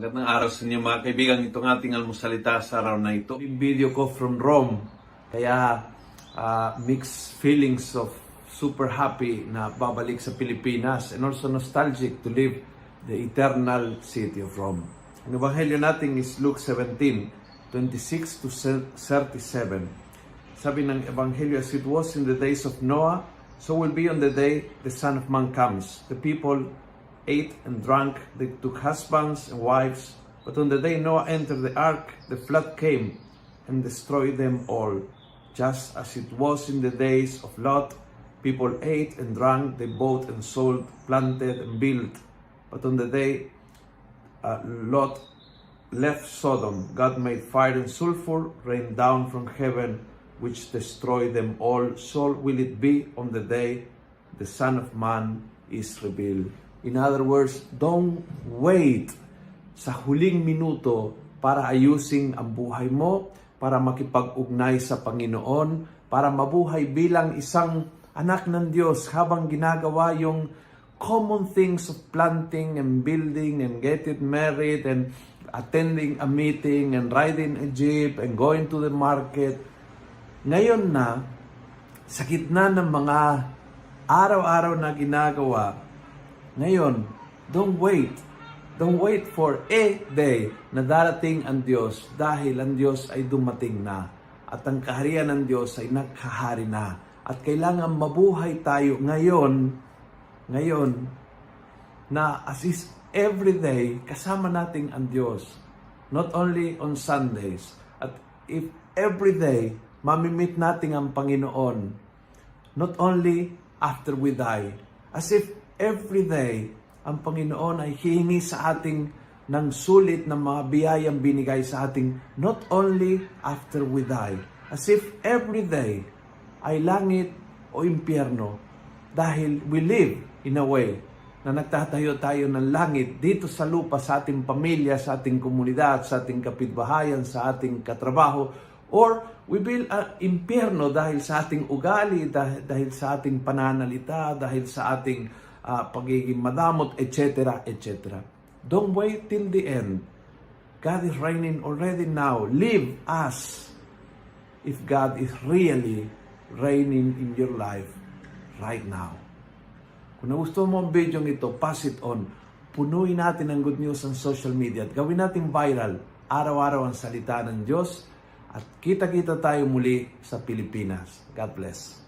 Magandang araw sa inyo mga kaibigan. Itong ating almusalita sa araw na ito. Yung video ko from Rome. Kaya mixed feelings of super happy na babalik sa Pilipinas and also nostalgic to live the eternal city of Rome. Ang ebanghelyo natin is Luke 17:26 to 37. Sabi ng ebanghelyo, as it was in the days of Noah, so will be on the day the Son of Man comes. The people ate and drank, they took husbands and wives, but on the day Noah entered the ark, the flood came and destroyed them all. Just as it was in the days of Lot, people ate and drank, they bought and sold, planted and built. But on the day Lot left Sodom, God made fire and sulfur rain down from heaven, which destroyed them all. So will it be on the day the Son of Man is revealed. In other words, don't wait sa huling minuto para ayusin ang buhay mo, para makipag-ugnay sa Panginoon, para mabuhay bilang isang anak ng Diyos habang ginagawa yung common things of planting and building and getting married and attending a meeting and riding a jeep and going to the market. Ngayon na, sa gitna ng mga araw-araw na ginagawa, ngayon, don't wait. Don't wait for a day na darating ang Diyos dahil ang Diyos ay dumating na at ang kaharian ng Diyos ay naghahari na. At kailangan mabuhay tayo ngayon na as is every day kasama natin ang Diyos. Not only on Sundays. At if every day mamimit natin ang Panginoon, not only after we die, as if every day, ang Panginoon ay hihingi sa ating ng sulit ng mga biyayang binigay sa ating not only after we die. As if every day ay langit o impyerno dahil we live in a way na nagtatayo tayo ng langit dito sa lupa sa ating pamilya, sa ating komunidad, sa ating kapitbahayan, sa ating katrabaho, or we build an impyerno dahil sa ating ugali, dahil sa ating pananalita, dahil sa ating pagiging madamot, etc., etc. Don't wait till the end. God is reigning already now. Live as if God is really reigning in your life right now. Kung nagustuhan mo ang video ito, pass it on. Punuin natin ang good news sa social media at gawin natin viral. Araw-araw ang salita ng Diyos at kita-kita tayo muli sa Pilipinas. God bless.